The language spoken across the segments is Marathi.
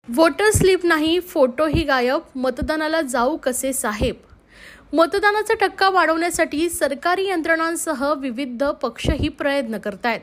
वोटर स्लिप नाही, फोटोही गायब, मतदानाला जाऊ कसे साहेब। मतदानाचा टक्का वाढवण्यासाठी सरकारी यंत्रणांसह विविध पक्षही प्रयत्न करतायत,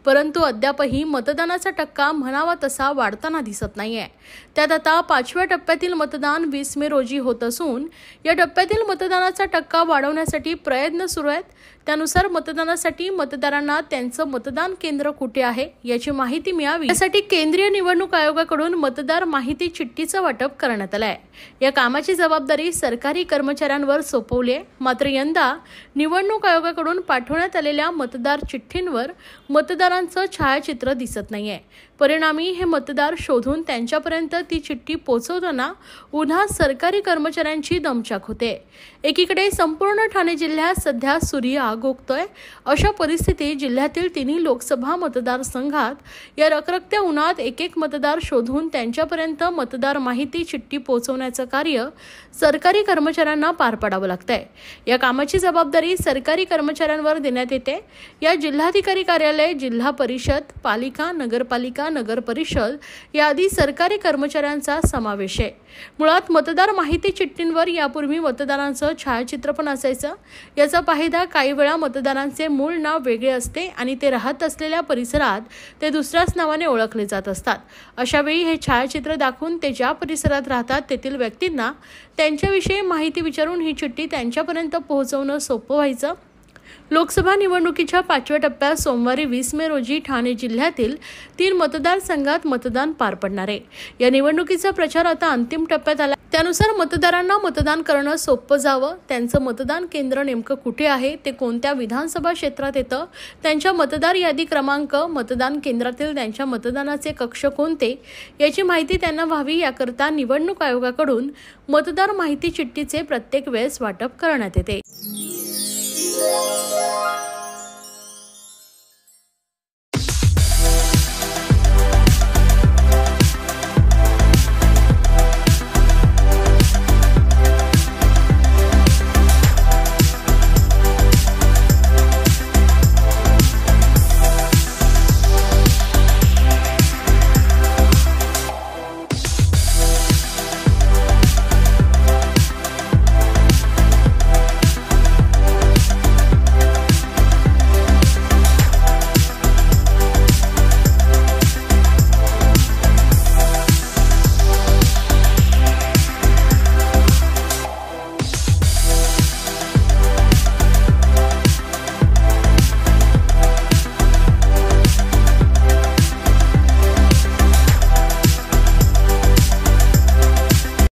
परंतु अद्यापही मतदानाचा टक्का म्हणावा तसा वाढताना दिसत नाहीये। त्यात आता 5व्या टप्प्यातील मतदान 20 मे रोजी होत असून या टप्प्यातील मतदानाचा टक्का वाढवण्यासाठी प्रयत्न सुरू आहेत। त्यानुसार मतदानासाठी मतदारांना त्यांचं मतदान केंद्र कुठे आहे याची माहिती मिळावी यासाठी केंद्रीय निवडणूक आयोगाकडून मतदार माहिती चिठ्ठीचं वाटप करण्यात आलं आहे। या कामाची जबाबदारी सरकारी कर्मचाऱ्यांवर सोपवली आहे। मात्र यंदा निवडणूक आयोगाकडून पाठवण्यात आलेल्या मतदार चिठ्ठींवर मतदारांचं छायाचित्र दिसत नाहीये। परिणामी हे मतदार शोधून त्यांच्यापर्यंत ती चिठ्ठी पोहोचवताना पुन्हा सरकारी कर्मचाऱ्यांची दमछाक होते। एकीकडे संपूर्ण ठाणे जिल्ह्यात सध्या सूर्य आग ओकतोय। अशा परिस्थितीत जिल्ह्यातील तिन्ही लोकसभा मतदारसंघात या रखरखत्या उन्हात एक मतदार शोधून त्यांच्यापर्यंत मतदार माहिती चिठ्ठी पोहोचवण्याचं कार्य सरकारी कर्मचाऱ्यांना पार पाडावं लागतंय। या कामाची जबाबदारी सरकारी कर्मचाऱ्यांवर देण्यात येते। या जिल्हाधिकारी कार्यालय, जिल्हा परिषद, पालिका, नगरपालिका, नगर परिषद या आदी सरकारी कर्मचाऱ्यांचा समावेश आहे। मुळात मतदार माहिती चिठ्ठींवर यापूर्वी मतदारांचं छायाचित्र पण असायचं। याचा फायदा काही वेळा मतदारांचे मूळ नाव वेगळे असते आणि ते राहत असलेल्या परिसरात ते दुसऱ्याच नावाने ओळखले जात असतात। अशावेळी हे छायाचित्र दाखवून ते ज्या परिसरात राहतात तेथील व्यक्तींना त्यांच्याविषयी माहिती विचारून ही चिठ्ठी त्यांच्यापर्यंत पोहोचवणं सोपं व्हायचं। लोकसभा निवडणुकीच्या 5व्या टप्प्यात सोमवारी 20 मे रोजी ठाणे जिल्ह्यातील 3 मतदारसंघात मतदान पार पडणार आहे। या निवडणुकीचा प्रचार आता अंतिम टप्प्यात आला। त्यानुसार मतदारांना मतदान करणं सोपं जावं, त्यांचं मतदान केंद्र नेमकं कुठे आहे, ते कोणत्या विधानसभा क्षेत्रात येतं, त्यांच्या मतदार यादी क्रमांक, मतदान केंद्रातील त्यांच्या मतदानाचे कक्ष कोणते याची माहिती त्यांना व्हावी याकरता निवडणूक आयोगाकडून मतदार माहिती चिठ्ठीचे प्रत्येक वेळेस वाटप करण्यात येते।